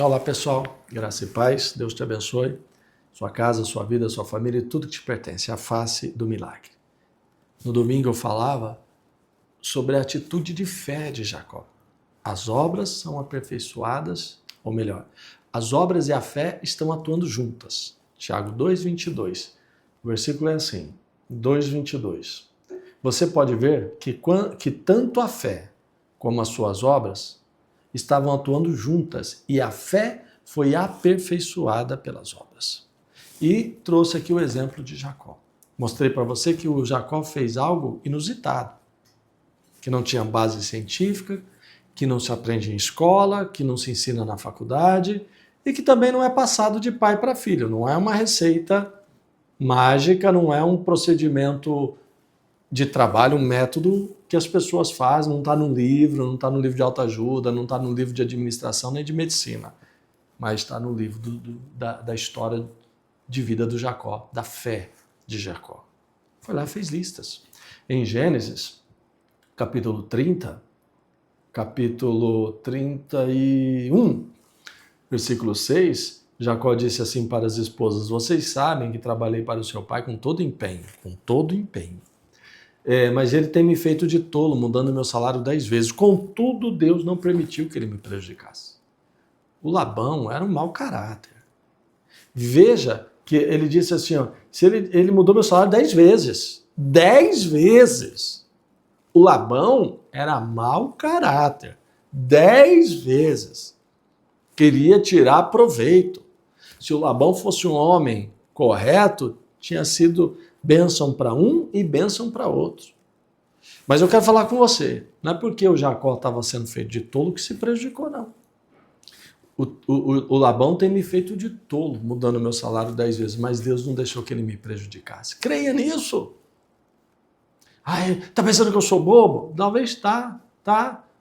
Olá pessoal, graça e paz, Deus te abençoe, sua casa, sua vida, sua família e tudo que te pertence, a face do milagre. No domingo eu falava sobre a atitude de fé de Jacó. As obras são aperfeiçoadas, ou melhor, as obras e a fé estão atuando juntas. Tiago 2,22, o versículo é assim, 2,22. Você pode ver que tanto a fé como as suas obras estavam atuando juntas e a fé foi aperfeiçoada pelas obras. E trouxe aqui o exemplo de Jacó. Mostrei para você que o Jacó fez algo inusitado, que não tinha base científica, que não se aprende em escola, que não se ensina na faculdade e que também não é passado de pai para filho. Não é uma receita mágica, não é um procedimento de trabalho, um método que as pessoas fazem, não está no livro, não está no livro de autoajuda, não está no livro de administração nem de medicina, mas está no livro da história de vida do Jacó, da fé de Jacó. Foi lá e fez listas. Em Gênesis, capítulo 31, versículo 6, Jacó disse assim para as esposas: vocês sabem que trabalhei para o seu pai com todo empenho, mas ele tem me feito de tolo, mudando meu salário 10 vezes. Contudo, Deus não permitiu que ele me prejudicasse. O Labão era um mau caráter. Veja que ele disse assim, ó, ele mudou meu salário 10 vezes. 10 vezes. O Labão era mau caráter. 10 vezes. Queria tirar proveito. Se o Labão fosse um homem correto, tinha sido bênção para um e bênção para outro. Mas eu quero falar com você, não é porque o Jacó estava sendo feito de tolo que se prejudicou, não. O Labão tem me feito de tolo, mudando meu salário 10 vezes, mas Deus não deixou que ele me prejudicasse. Creia nisso. Ai, tá pensando que eu sou bobo? Talvez tá,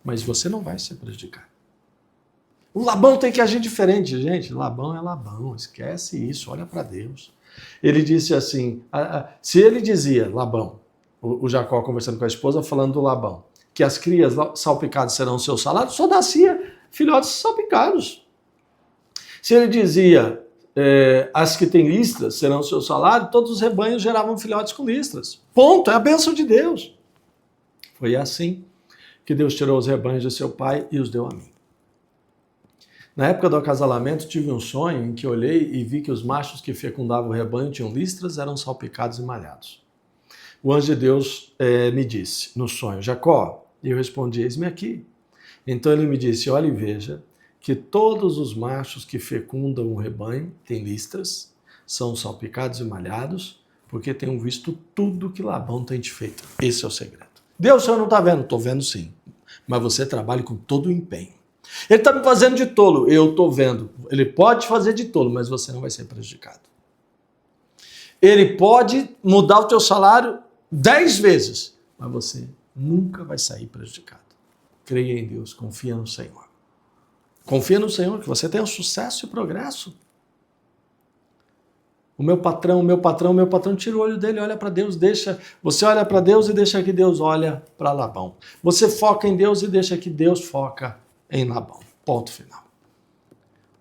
mas você não vai se prejudicar. O Labão tem que agir diferente, gente. Labão é Labão, esquece isso, olha para Deus. Ele disse assim, se ele dizia, Labão, o Jacó conversando com a esposa, falando do Labão, que as crias salpicadas serão o seu salário, só nascia filhotes salpicados. Se ele dizia, as que têm listras serão o seu salário, todos os rebanhos geravam filhotes com listras. Ponto, é a bênção de Deus. Foi assim que Deus tirou os rebanhos de seu pai e os deu a mim. Na época do acasalamento, tive um sonho em que olhei e vi que os machos que fecundavam o rebanho tinham listras, eram salpicados e malhados. O anjo de Deus me disse, no sonho, Jacó, e eu respondi, eis-me aqui. Então ele me disse, olha e veja que todos os machos que fecundam o rebanho têm listras, são salpicados e malhados, porque tenham visto tudo que Labão tem te feito. Esse é o segredo. Deus, o senhor não está vendo? Estou vendo sim, mas você trabalha com todo o empenho. Ele está me fazendo de tolo, eu estou vendo. Ele pode fazer de tolo, mas você não vai ser prejudicado. Ele pode mudar o teu salário 10 vezes, mas você nunca vai sair prejudicado. Creia em Deus, confia no Senhor. Confia no Senhor, que você tenha sucesso e progresso. O meu patrão tira o olho dele, olha para Deus, você olha para Deus e deixa que Deus olha para Labão. Você foca em Deus e deixa que Deus foca em Labão. Ponto final.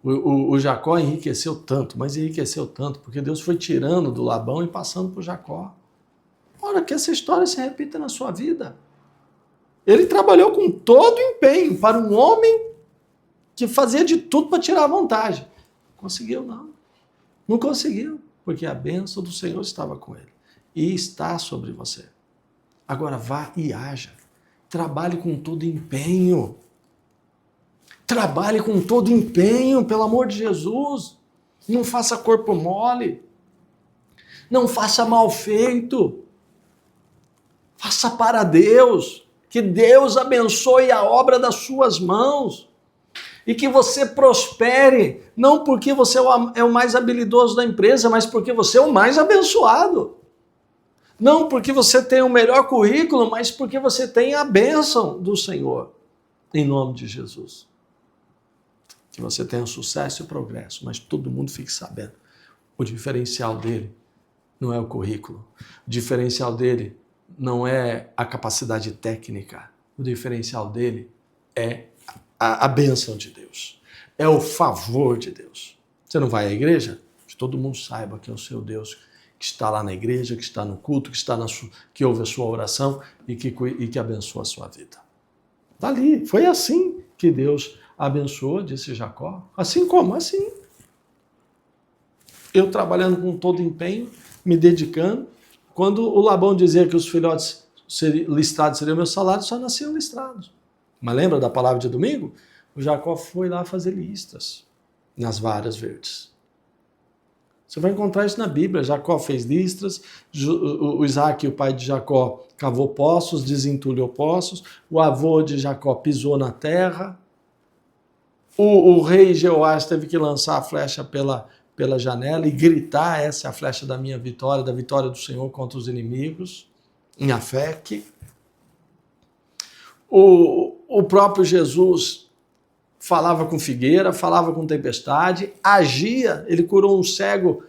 O Jacó enriqueceu tanto, mas enriqueceu tanto porque Deus foi tirando do Labão e passando para o Jacó. Ora, que essa história se repita na sua vida. Ele trabalhou com todo o empenho para um homem que fazia de tudo para tirar a vantagem. Conseguiu, não. Não conseguiu, porque a bênção do Senhor estava com ele. E está sobre você. Agora vá e haja. Trabalhe com todo empenho. Trabalhe com todo empenho, pelo amor de Jesus. Não faça corpo mole. Não faça mal feito. Faça para Deus. Que Deus abençoe a obra das suas mãos. E que você prospere, não porque você é o mais habilidoso da empresa, mas porque você é o mais abençoado. Não porque você tem o melhor currículo, mas porque você tem a bênção do Senhor. Em nome de Jesus. Que você tenha sucesso e progresso, mas todo mundo fique sabendo. O diferencial dele não é o currículo. O diferencial dele não é a capacidade técnica. O diferencial dele é a bênção de Deus. é o favor de Deus. Você não vai à igreja? Que todo mundo saiba que é o seu Deus, que está lá na igreja, que está no culto, que ouve a sua oração e que abençoa a sua vida. Dali, foi assim que Deus abençoou, disse Jacó. Assim como? Assim. Eu trabalhando com todo empenho, me dedicando. Quando o Labão dizia que os filhotes listrados seriam meu salário, só nasciam listrados. Mas lembra da palavra de domingo? O Jacó foi lá fazer listas nas varas verdes. Você vai encontrar isso na Bíblia. Jacó fez listras, o Isaac, o pai de Jacó, cavou poços, desentulhou poços, o avô de Jacó pisou na terra, o rei Jeoás teve que lançar a flecha pela janela e gritar: essa é a flecha da minha vitória, da vitória do Senhor contra os inimigos, em Afeque. O próprio Jesus falava com figueira, falava com tempestade, agia, ele curou um cego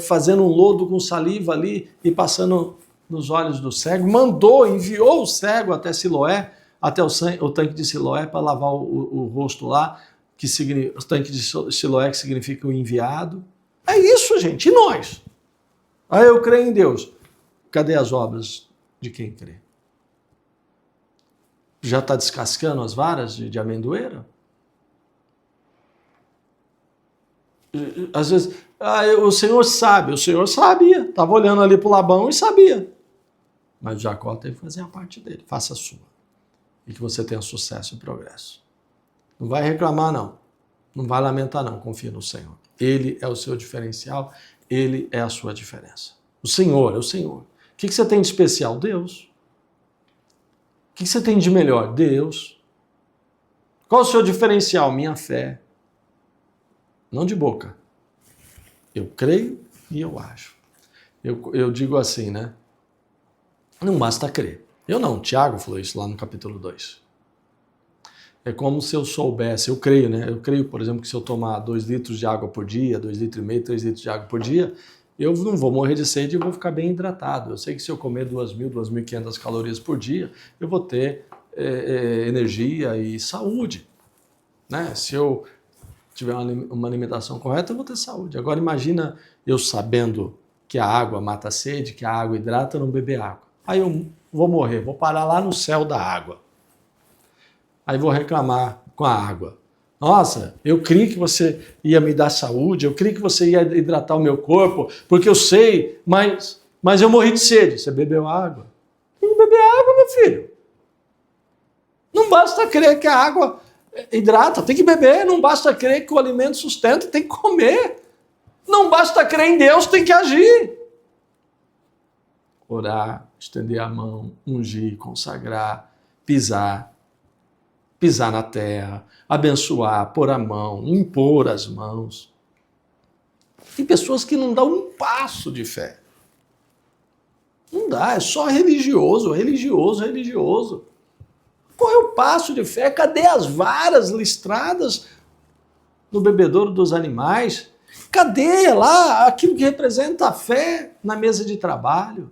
fazendo um lodo com saliva ali e passando nos olhos do cego, enviou o cego até Siloé, até o tanque de Siloé para lavar o rosto lá, o tanque de Siloé que significa o enviado. É isso, gente, e nós? Eu creio em Deus. Cadê as obras de quem crê? Já está descascando as varas de amendoeira? Às vezes, o Senhor sabe, o Senhor sabia, estava olhando ali para o Labão e sabia. Mas Jacó teve que fazer a parte dele, faça a sua. E que você tenha sucesso e progresso. Não vai reclamar não, não vai lamentar não, confia no Senhor. Ele é o seu diferencial, Ele é a sua diferença. O Senhor é o Senhor. O que você tem de especial? Deus. O que você tem de melhor? Deus. Qual o seu diferencial? Minha fé. Não de boca. Eu creio e eu acho. Eu digo assim, né? Não basta crer. Eu não, Tiago falou isso lá no capítulo 2. É como se eu soubesse, eu creio, né? Eu creio, por exemplo, que se eu tomar 2 litros de água por dia, 2,5 litros, 3 litros de água por dia, eu não vou morrer de sede e vou ficar bem hidratado. Eu sei que se eu comer 2.000, 2.500 calorias por dia, eu vou ter energia e saúde. Né? Se eu tiver uma alimentação correta, eu vou ter saúde. Agora imagina eu sabendo que a água mata a sede, que a água hidrata, eu não beber água. Aí eu vou morrer, vou parar lá no céu da água. Aí vou reclamar com a água. Nossa, eu criei que você ia me dar saúde, eu criei que você ia hidratar o meu corpo, porque eu sei, mas eu morri de sede. Você bebeu água? Tem que beber água, meu filho. Não basta crer que a água hidrata, tem que beber. Não basta crer que o alimento sustenta, tem que comer. Não basta crer em Deus, tem que agir. Orar, estender a mão, ungir, consagrar, pisar na terra, abençoar, pôr a mão, impor as mãos. Tem pessoas que não dão um passo de fé. Não dá, é só religioso. Qual é o passo de fé? Cadê as varas listradas no bebedouro dos animais? Cadê lá aquilo que representa a fé na mesa de trabalho?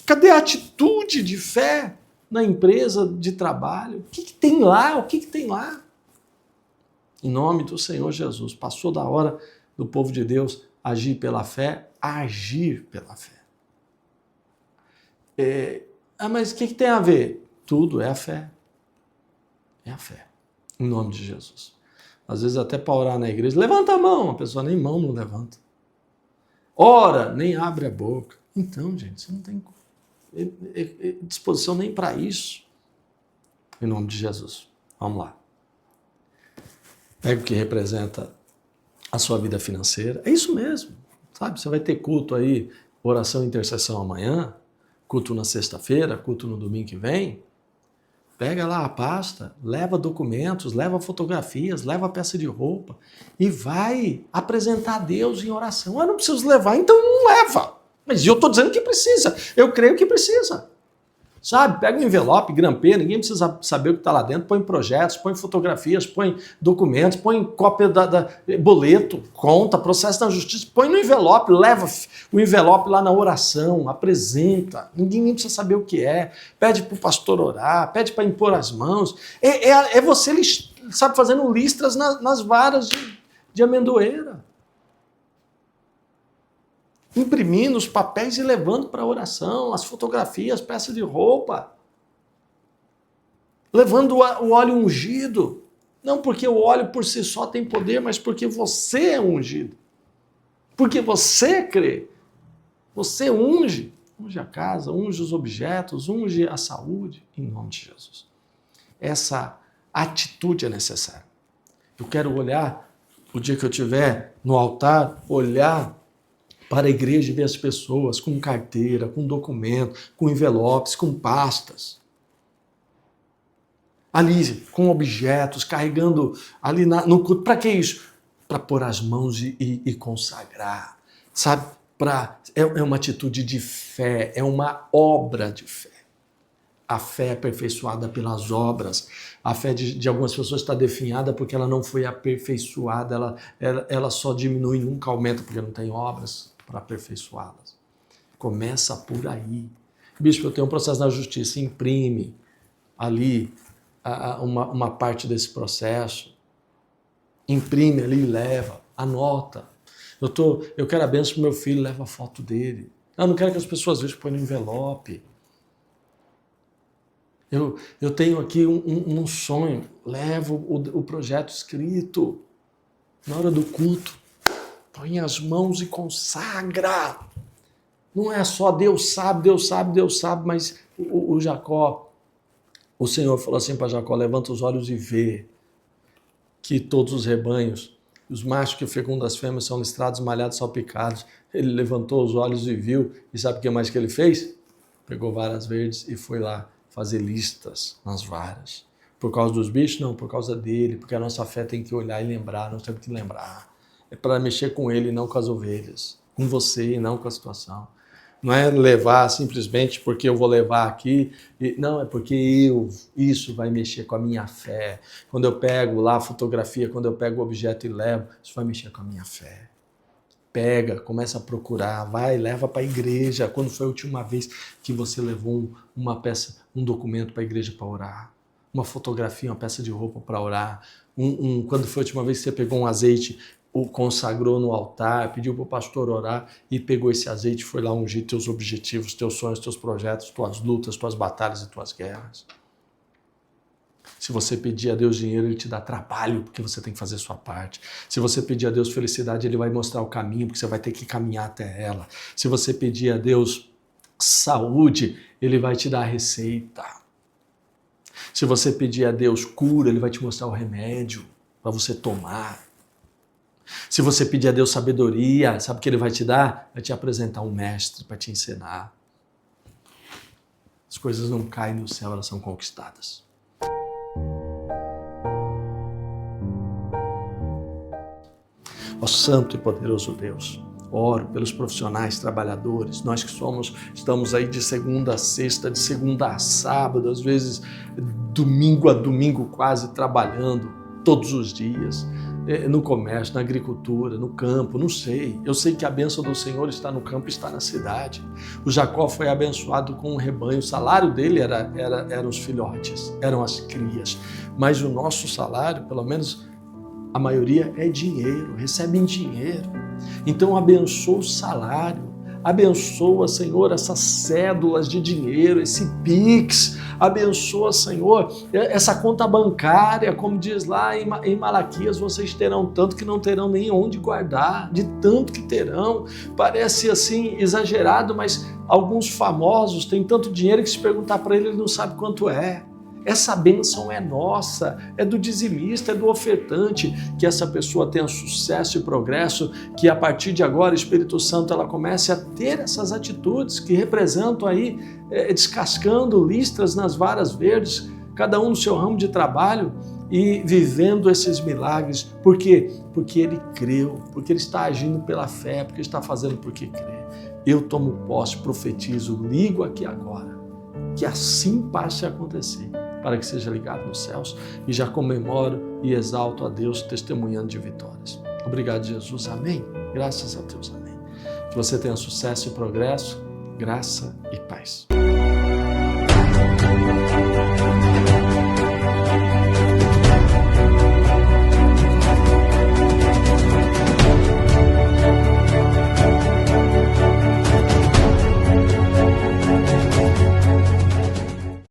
Cadê a atitude de fé na empresa de trabalho? O que tem lá? O que tem lá? Em nome do Senhor Jesus, passou da hora do povo de Deus agir pela fé, agir pela fé. Mas o que tem a ver? Tudo é a fé. É a fé. Em nome de Jesus. Às vezes até para orar na igreja, levanta a mão, a pessoa nem mão não levanta. Ora, nem abre a boca. Então, gente, você não tem disposição nem para isso. Em nome de Jesus. Vamos lá. Pega o que representa a sua vida financeira. É isso mesmo. Sabe, você vai ter culto aí, oração e intercessão amanhã, culto na sexta-feira, culto no domingo que vem. Pega lá a pasta, leva documentos, leva fotografias, leva peça de roupa e vai apresentar a Deus em oração. Eu não preciso levar, então não leva. Mas eu estou dizendo que precisa. Eu creio que precisa. Sabe? Pega um envelope, grampeia, ninguém precisa saber o que está lá dentro. Põe projetos, põe fotografias, põe documentos, põe cópia boleto, conta, processo na justiça. Põe no envelope, leva o envelope lá na oração, apresenta. Ninguém nem precisa saber o que é. Pede para o pastor orar, pede para impor as mãos. É você sabe, fazendo listras nas varas de amendoeira. Imprimindo os papéis e levando para a oração, as fotografias, peças de roupa. Levando o óleo ungido. Não porque o óleo por si só tem poder, mas porque você é ungido. Porque você crê. Você unge. Unge a casa, unge os objetos, unge a saúde, em nome de Jesus. Essa atitude é necessária. Eu quero olhar, o dia que eu estiver no altar, olhar para a igreja e ver as pessoas com carteira, com documento, com envelopes, com pastas. Ali, com objetos, carregando ali no culto. Para que isso? Para pôr as mãos e consagrar. Sabe? É uma atitude de fé, é uma obra de fé. A fé é aperfeiçoada pelas obras. A fé de algumas pessoas está definhada porque ela não foi aperfeiçoada, ela só diminui, nunca aumenta porque não tem obras para aperfeiçoá-las. Começa por aí. Bispo, eu tenho um processo na justiça, imprime ali uma parte desse processo, imprime ali e leva, anota. Eu quero a bênção para o meu filho, leva a foto dele. Eu não quero que as pessoas vejam, põe no envelope. Eu tenho aqui um sonho, levo o projeto escrito. Na hora do culto, põe as mãos e consagra. Não é só Deus sabe, mas o Jacó, o Senhor falou assim para Jacó, levanta os olhos e vê que todos os rebanhos, os machos que fecundam as fêmeas são listrados, malhados, salpicados. Ele levantou os olhos e viu, e sabe o que mais que ele fez? Pegou varas verdes e foi lá fazer listas nas varas. Por causa dos bichos? Não, por causa dele, porque a nossa fé tem que olhar e lembrar, nós temos que lembrar. É para mexer com ele e não com as ovelhas, com você e não com a situação. Não é levar simplesmente porque eu vou levar aqui, não, é porque isso vai mexer com a minha fé. Quando eu pego lá a fotografia, quando eu pego o objeto e levo, isso vai mexer com a minha fé. Pega, começa a procurar, vai, leva para a igreja. Quando foi a última vez que você levou uma peça, um documento para a igreja para orar? Uma fotografia, uma peça de roupa para orar? Quando foi a última vez que você pegou um azeite, o consagrou no altar, pediu para o pastor orar e pegou esse azeite e foi lá ungir teus objetivos, teus sonhos, teus projetos, tuas lutas, tuas batalhas e tuas guerras? Se você pedir a Deus dinheiro, Ele te dá trabalho, porque você tem que fazer a sua parte. Se você pedir a Deus felicidade, Ele vai mostrar o caminho, porque você vai ter que caminhar até ela. Se você pedir a Deus saúde, Ele vai te dar a receita. Se você pedir a Deus cura, Ele vai te mostrar o remédio para você tomar. Se você pedir a Deus sabedoria, sabe o que Ele vai te dar? Vai te apresentar um mestre para te ensinar. As coisas não caem do céu, elas são conquistadas. Ó Santo e poderoso Deus, oro pelos profissionais, trabalhadores, nós que estamos aí de segunda a sexta, de segunda a sábado, às vezes domingo a domingo quase trabalhando todos os dias, no comércio, na agricultura, no campo, não sei. Eu sei que a bênção do Senhor está no campo, está na cidade. O Jacó foi abençoado com um rebanho, o salário dele eram os filhotes, eram as crias, mas o nosso salário, pelo menos a maioria é dinheiro, recebem dinheiro. Então abençoa o salário, abençoa, Senhor, essas cédulas de dinheiro, esse Pix, abençoa, Senhor, essa conta bancária, como diz lá em Malaquias, vocês terão tanto que não terão nem onde guardar, de tanto que terão. Parece assim exagerado, mas alguns famosos têm tanto dinheiro que se perguntar para ele não sabe quanto é. Essa bênção é nossa, é do dizimista, é do ofertante, que essa pessoa tenha sucesso e progresso, que a partir de agora, Espírito Santo, ela comece a ter essas atitudes que representam aí, descascando listras nas varas verdes, cada um no seu ramo de trabalho e vivendo esses milagres. Por quê? Porque ele creu, porque ele está agindo pela fé, porque ele está fazendo porque crê. Eu tomo posse, profetizo, ligo aqui agora, que assim passe a acontecer, para que seja ligado nos céus, e já comemoro e exalto a Deus, testemunhando de vitórias. Obrigado, Jesus. Amém? Graças a Deus. Amém. Que você tenha sucesso e progresso, graça e paz.